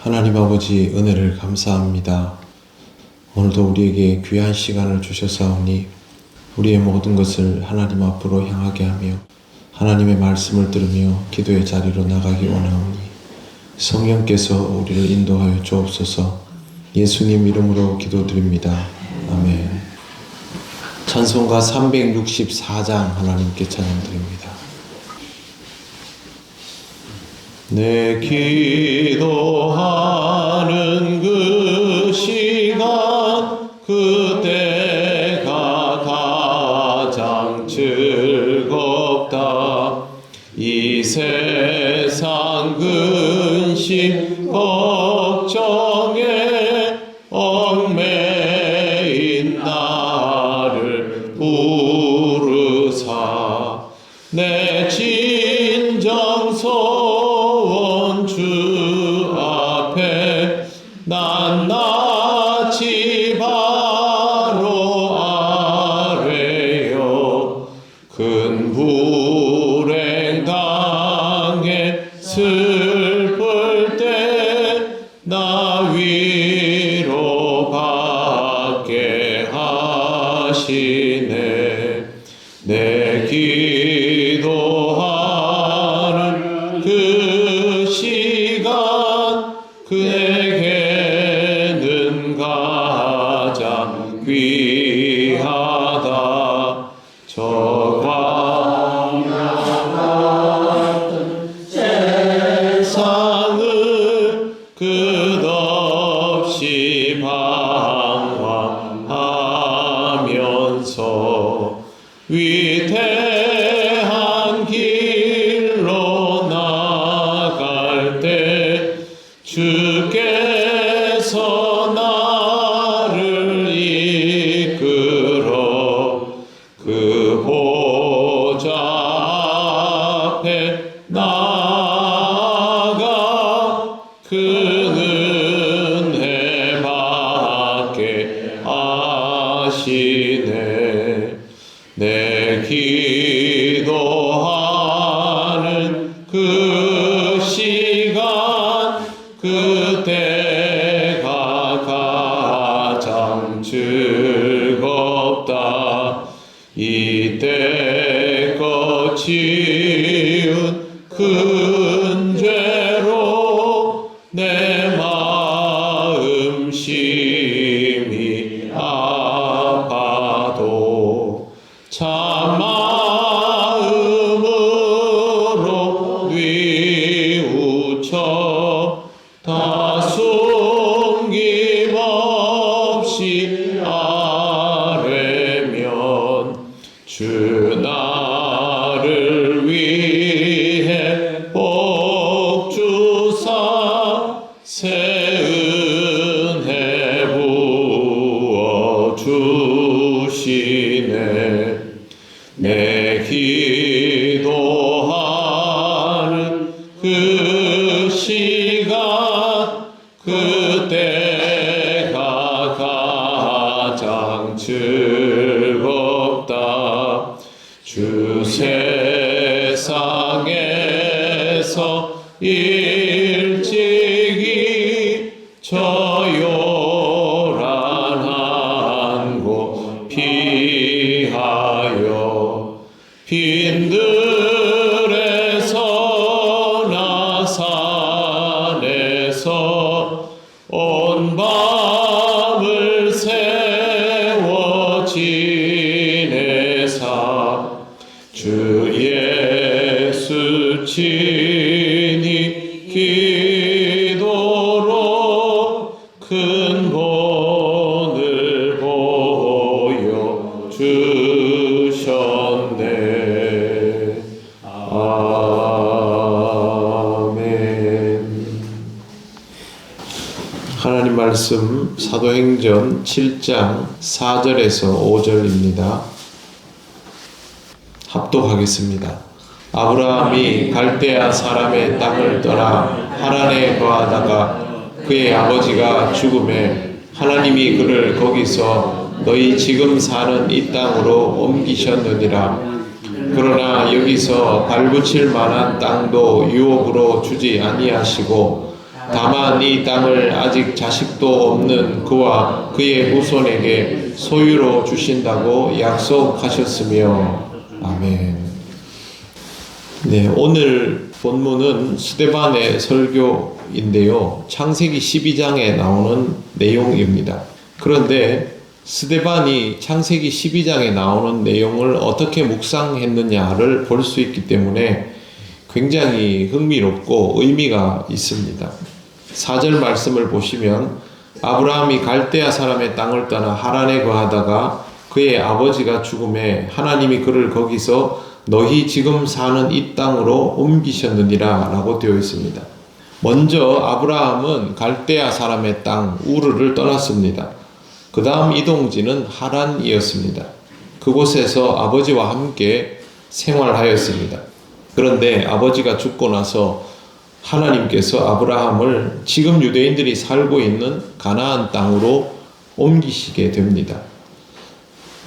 하나님 아버지 은혜를 감사합니다. 오늘도 우리에게 귀한 시간을 주셨사오니 우리의 모든 것을 하나님 앞으로 향하게 하며 하나님의 말씀을 들으며 기도의 자리로 나가기 원하오니 성령께서 우리를 인도하여 주옵소서. 예수님 이름으로 기도드립니다. 아멘. 찬송가 364장 하나님께 찬양드립니다. 내 기도하는 그 시간 그때가 가장 즐겁다. 이 세상 근심 걱정에 얽매인 나를 부르사 내 진정 소원 주 앞에 낱낱이 바로 아뢰어 큰 불행 당해 슬플 때 나 위로받게 하시네. 내 기도하는 그 시간 그에게는 가장 귀하다. 저 광야같은 세상을 끝없이 방황하면서 위대한 길로 나갈 때 주께서 나를 이끌어 그 보좌 앞에 나아가 그 은혜 받게 하시네. 내 기도하는 그 시간 그때가 가장 즐겁다. 이때껏 지은 큰 죄로 내 마음 심히 아파도 참마음으로 뉘우쳐 다 숨김없이 아뢰면 주 나를 위해 복 주사 새 은혜 부어 주시네. 내 기도하는 그 시간 그때가 가장 즐겁다. 주 세상에서 일찍이 저 요란한 곳 피하여 빈들에서나 산에서 온 밤을 세워 지내사 주 예수 친히 기도로 큰 본을 보여 주셨네. 아멘. 하나님 말씀 사도행전 7장 4절에서 5절입니다. 합독하겠습니다. 아브라함이 갈대아 사람의 땅을 떠나 하란에 거하다가 그의 아버지가 죽음에 하나님이 그를 거기서 너희 지금 사는 이 땅으로 옮기셨느니라. 그러나 여기서 발붙일 만한 땅도 유업으로 주지 아니하시고 다만 이 땅을 아직 자식도 없는 그와 그의 후손에게 소유로 주신다고 약속하셨으며. 아멘. 네, 오늘 본문은 스데반의 설교인데요. 창세기 12장에 나오는 내용입니다. 그런데 스데반이 창세기 12장에 나오는 내용을 어떻게 묵상했느냐를 볼 수 있기 때문에 굉장히 흥미롭고 의미가 있습니다. 4절 말씀을 보시면 아브라함이 갈대아 사람의 땅을 떠나 하란에 거하다가 그의 아버지가 죽음에 하나님이 그를 거기서 너희 지금 사는 이 땅으로 옮기셨느니라 라고 되어 있습니다. 먼저 아브라함은 갈대아 사람의 땅 우르를 떠났습니다. 그 다음 이동지는 하란이었습니다. 그곳에서 아버지와 함께 생활하였습니다. 그런데 아버지가 죽고 나서 하나님께서 아브라함을 지금 유대인들이 살고 있는 가나안 땅으로 옮기시게 됩니다.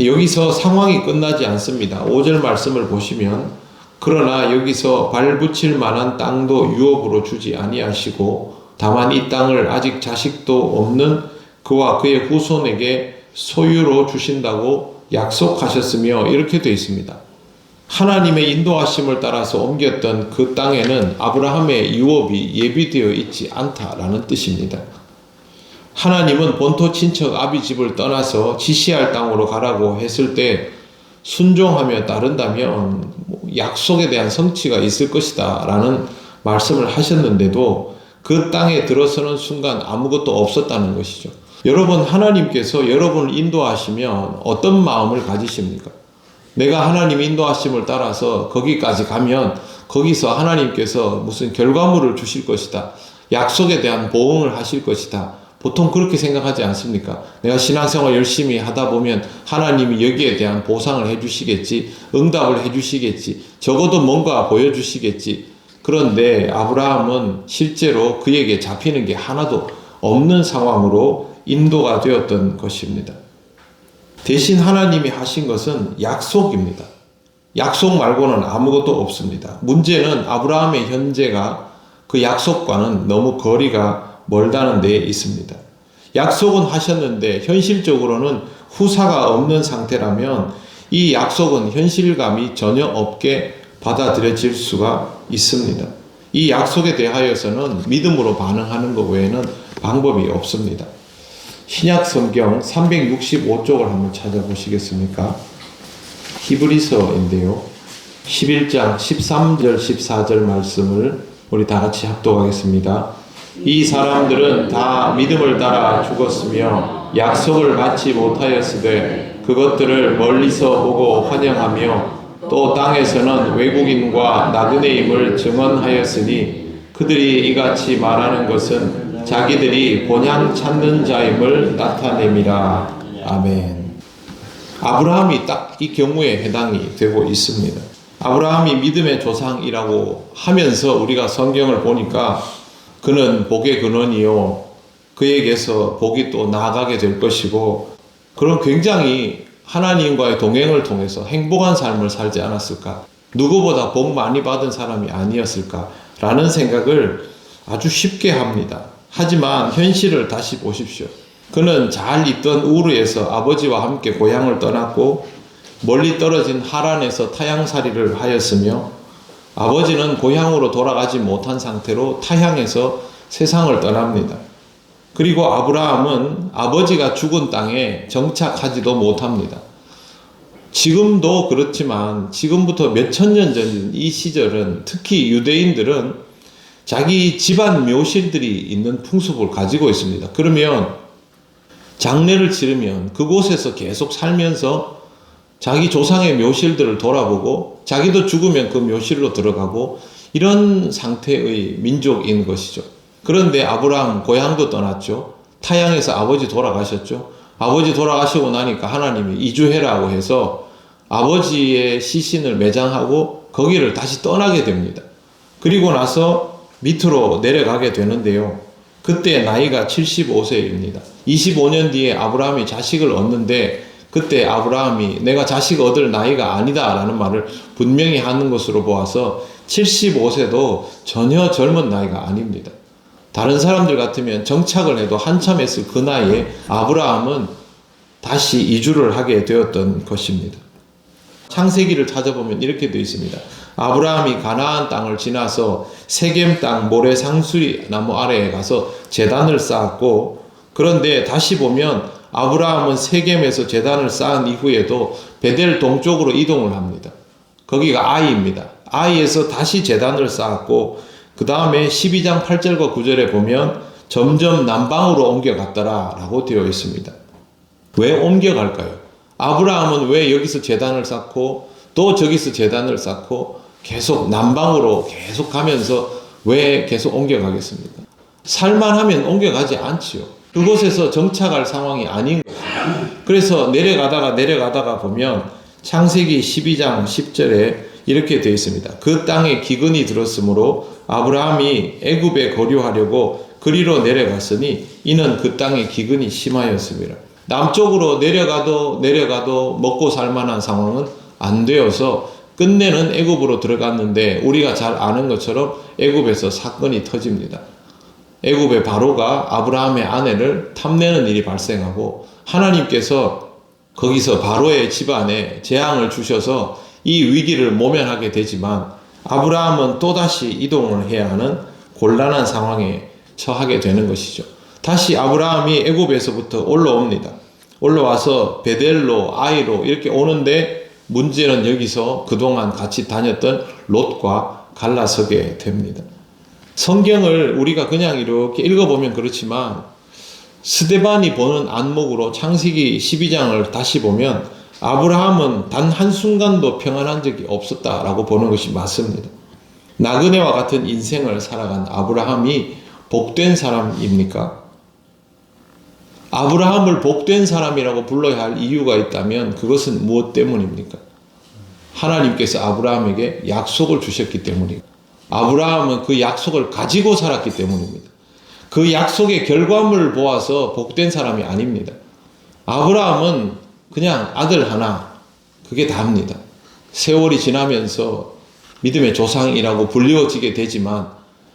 여기서 상황이 끝나지 않습니다. 5절 말씀을 보시면 그러나 여기서 발 붙일 만한 땅도 유업으로 주지 아니하시고 다만 이 땅을 아직 자식도 없는 그와 그의 후손에게 소유로 주신다고 약속하셨으며 이렇게 되어 있습니다. 하나님의 인도하심을 따라서 옮겼던 그 땅에는 아브라함의 유업이 예비되어 있지 않다라는 뜻입니다. 하나님은 본토 친척 아비 집을 떠나서 지시할 땅으로 가라고 했을 때 순종하며 따른다면 약속에 대한 성취가 있을 것이다 라는 말씀을 하셨는데도 그 땅에 들어서는 순간 아무것도 없었다는 것이죠. 여러분, 하나님께서 여러분을 인도하시면 어떤 마음을 가지십니까? 내가 하나님 인도하심을 따라서 거기까지 가면 거기서 하나님께서 무슨 결과물을 주실 것이다, 약속에 대한 보응을 하실 것이다, 보통 그렇게 생각하지 않습니까? 내가 신앙생활 열심히 하다 보면 하나님이 여기에 대한 보상을 해주시겠지, 응답을 해주시겠지, 적어도 뭔가 보여주시겠지. 그런데 아브라함은 실제로 그에게 잡히는 게 하나도 없는 상황으로 인도가 되었던 것입니다. 대신 하나님이 하신 것은 약속입니다. 약속 말고는 아무것도 없습니다. 문제는 아브라함의 현재가 그 약속과는 너무 거리가 멀다는 데 있습니다. 약속은 하셨는데 현실적으로는 후사가 없는 상태라면 이 약속은 현실감이 전혀 없게 받아들여질 수가 있습니다. 이 약속에 대하여서는 믿음으로 반응하는 것 외에는 방법이 없습니다. 신약 성경 365쪽을 한번 찾아보시겠습니까? 히브리서인데요. 11장 13절 14절 말씀을 우리 다 같이 합독하겠습니다. 이 사람들은 다 믿음을 따라 죽었으며 약속을 받지 못하였으되 그것들을 멀리서 보고 환영하며 또 땅에서는 외국인과 나그네임을 증언하였으니 그들이 이같이 말하는 것은 자기들이 본향 찾는 자임을 나타냄이라. 아멘. 아브라함이 딱 이 경우에 해당이 되고 있습니다. 아브라함이 믿음의 조상이라고 하면서 우리가 성경을 보니까 그는 복의 근원이요 그에게서 복이 또 나아가게 될 것이고, 그런 굉장히 하나님과의 동행을 통해서 행복한 삶을 살지 않았을까, 누구보다 복 많이 받은 사람이 아니었을까 라는 생각을 아주 쉽게 합니다. 하지만 현실을 다시 보십시오. 그는 잘 있던 우르에서 아버지와 함께 고향을 떠났고 멀리 떨어진 하란에서 타향살이를 하였으며 아버지는 고향으로 돌아가지 못한 상태로 타향에서 세상을 떠납니다. 그리고 아브라함은 아버지가 죽은 땅에 정착하지도 못합니다. 지금도 그렇지만 지금부터 몇천 년 전 이 시절은 특히 유대인들은 자기 집안 묘실들이 있는 풍습을 가지고 있습니다. 그러면 장례를 치르면 그곳에서 계속 살면서 자기 조상의 묘실들을 돌아보고 자기도 죽으면 그 묘실로 들어가고 이런 상태의 민족인 것이죠. 그런데 아브라함 고향도 떠났죠. 타향에서 아버지 돌아가셨죠. 아버지 돌아가시고 나니까 하나님이 이주해라고 해서 아버지의 시신을 매장하고 거기를 다시 떠나게 됩니다. 그리고 나서 밑으로 내려가게 되는데요. 그때 나이가 75세입니다. 25년 뒤에 아브라함이 자식을 얻는데 그때 아브라함이 내가 자식 얻을 나이가 아니다 라는 말을 분명히 하는 것으로 보아서 75세도 전혀 젊은 나이가 아닙니다. 다른 사람들 같으면 정착을 해도 한참 했을 그 나이에 아브라함은 다시 이주를 하게 되었던 것입니다. 창세기를 찾아보면 이렇게 되어 있습니다. 아브라함이 가나안 땅을 지나서 세겜 땅 모래 상수리 나무 아래에 가서 제단을 쌓았고, 그런데 다시 보면 아브라함은 세겜에서 제단을 쌓은 이후에도 베델 동쪽으로 이동을 합니다. 거기가 아이입니다. 아이에서 다시 제단을 쌓았고, 그 다음에 12장 8절과 9절에 보면 점점 남방으로 옮겨갔더라 라고 되어 있습니다. 왜 옮겨갈까요? 아브라함은 왜 여기서 제단을 쌓고 또 저기서 제단을 쌓고 계속 남방으로 계속 가면서 왜 계속 옮겨가겠습니까? 살만하면 옮겨가지 않지요. 그곳에서 정착할 상황이 아닌 거예요. 그래서 내려가다가 보면 창세기 12장 10절에 이렇게 되어 있습니다. 그 땅에 기근이 들었으므로 아브라함이 애굽에 거류하려고 그리로 내려갔으니 이는 그 땅에 기근이 심하였습니다. 남쪽으로 내려가도 먹고 살만한 상황은 안 되어서 끝내는 애굽으로 들어갔는데, 우리가 잘 아는 것처럼 애굽에서 사건이 터집니다. 애굽의 바로가 아브라함의 아내를 탐내는 일이 발생하고, 하나님께서 거기서 바로의 집안에 재앙을 주셔서 이 위기를 모면하게 되지만, 아브라함은 또다시 이동을 해야 하는 곤란한 상황에 처하게 되는 것이죠. 다시 아브라함이 애굽에서부터 올라옵니다. 올라와서 베델로 아이로 이렇게 오는데, 문제는 여기서 그동안 같이 다녔던 롯과 갈라서게 됩니다. 성경을 우리가 그냥 이렇게 읽어보면 그렇지만, 스데반이 보는 안목으로 창세기 12장을 다시 보면 아브라함은 단 한순간도 평안한 적이 없었다라고 보는 것이 맞습니다. 나그네와 같은 인생을 살아간 아브라함이 복된 사람입니까? 아브라함을 복된 사람이라고 불러야 할 이유가 있다면 그것은 무엇 때문입니까? 하나님께서 아브라함에게 약속을 주셨기 때문입니다. 아브라함은 그 약속을 가지고 살았기 때문입니다. 그 약속의 결과물을 보아서 복된 사람이 아닙니다. 아브라함은 그냥 아들 하나, 그게 다입니다. 세월이 지나면서 믿음의 조상이라고 불리워지게 되지만,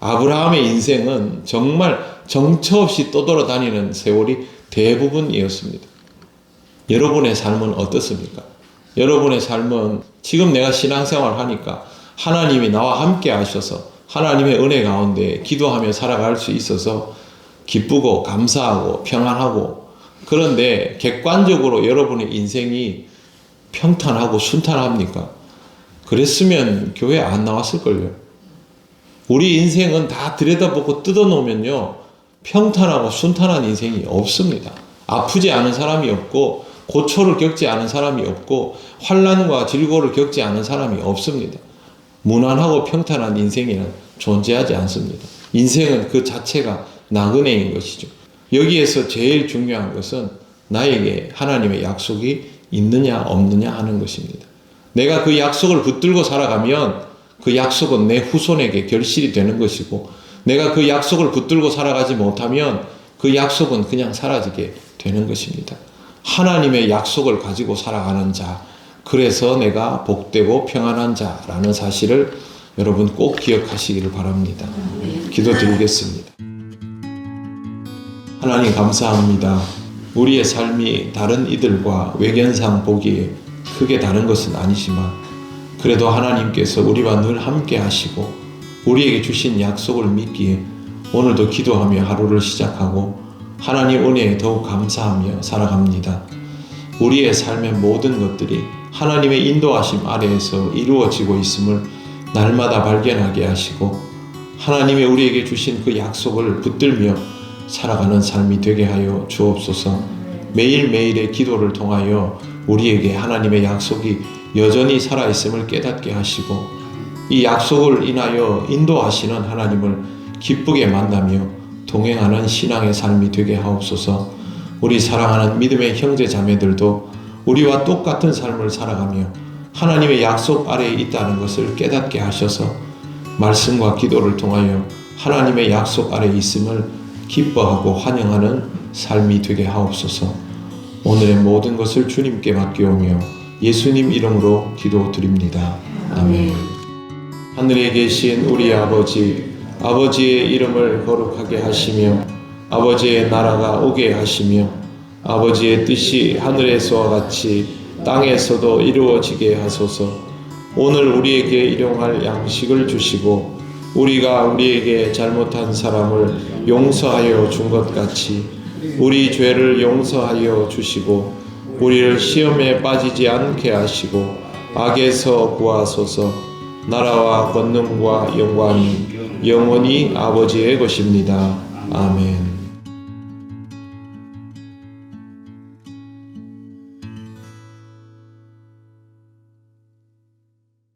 아브라함의 인생은 정말 정처 없이 떠돌아다니는 세월이 대부분이었습니다. 여러분의 삶은 어떻습니까? 여러분의 삶은 지금 내가 신앙생활을 하니까 하나님이 나와 함께 하셔서 하나님의 은혜 가운데 기도하며 살아갈 수 있어서 기쁘고 감사하고 평안하고, 그런데 객관적으로 여러분의 인생이 평탄하고 순탄합니까? 그랬으면 교회 안 나왔을걸요. 우리 인생은 다 들여다보고 뜯어놓으면요, 평탄하고 순탄한 인생이 없습니다. 아프지 않은 사람이 없고, 고초를 겪지 않은 사람이 없고, 환난과 질고를 겪지 않은 사람이 없습니다. 무난하고 평탄한 인생에는 존재하지 않습니다. 인생은 그 자체가 나그네인 것이죠. 여기에서 제일 중요한 것은 나에게 하나님의 약속이 있느냐 없느냐 하는 것입니다. 내가 그 약속을 붙들고 살아가면 그 약속은 내 후손에게 결실이 되는 것이고, 내가 그 약속을 붙들고 살아가지 못하면 그 약속은 그냥 사라지게 되는 것입니다. 하나님의 약속을 가지고 살아가는 자, 그래서 내가 복되고 평안한 자라는 사실을 여러분 꼭 기억하시기를 바랍니다. 기도드리겠습니다. 하나님 감사합니다. 우리의 삶이 다른 이들과 외견상 보기에 크게 다른 것은 아니지만, 그래도 하나님께서 우리와 늘 함께 하시고 우리에게 주신 약속을 믿기에 오늘도 기도하며 하루를 시작하고 하나님 은혜에 더욱 감사하며 살아갑니다. 우리의 삶의 모든 것들이 하나님의 인도하심 아래에서 이루어지고 있음을 날마다 발견하게 하시고, 하나님의 우리에게 주신 그 약속을 붙들며 살아가는 삶이 되게 하여 주옵소서. 매일매일의 기도를 통하여 우리에게 하나님의 약속이 여전히 살아있음을 깨닫게 하시고, 이 약속을 인하여 인도하시는 하나님을 기쁘게 만나며 동행하는 신앙의 삶이 되게 하옵소서. 우리 사랑하는 믿음의 형제 자매들도 우리와 똑같은 삶을 살아가며 하나님의 약속 아래에 있다는 것을 깨닫게 하셔서 말씀과 기도를 통하여 하나님의 약속 아래에 있음을 기뻐하고 환영하는 삶이 되게 하옵소서. 오늘의 모든 것을 주님께 맡기오며 예수님 이름으로 기도드립니다. 아멘. 하늘에 계신 우리 아버지, 아버지의 이름을 거룩하게 하시며 아버지의 나라가 오게 하시며 아버지의 뜻이 하늘에서와 같이 땅에서도 이루어지게 하소서. 오늘 우리에게 일용할 양식을 주시고 우리가 우리에게 잘못한 사람을 용서하여 준 것 같이 우리 죄를 용서하여 주시고 우리를 시험에 빠지지 않게 하시고 악에서 구하소서. 나라와 권능과 영광이 영원히 아버지의 것입니다. 아멘.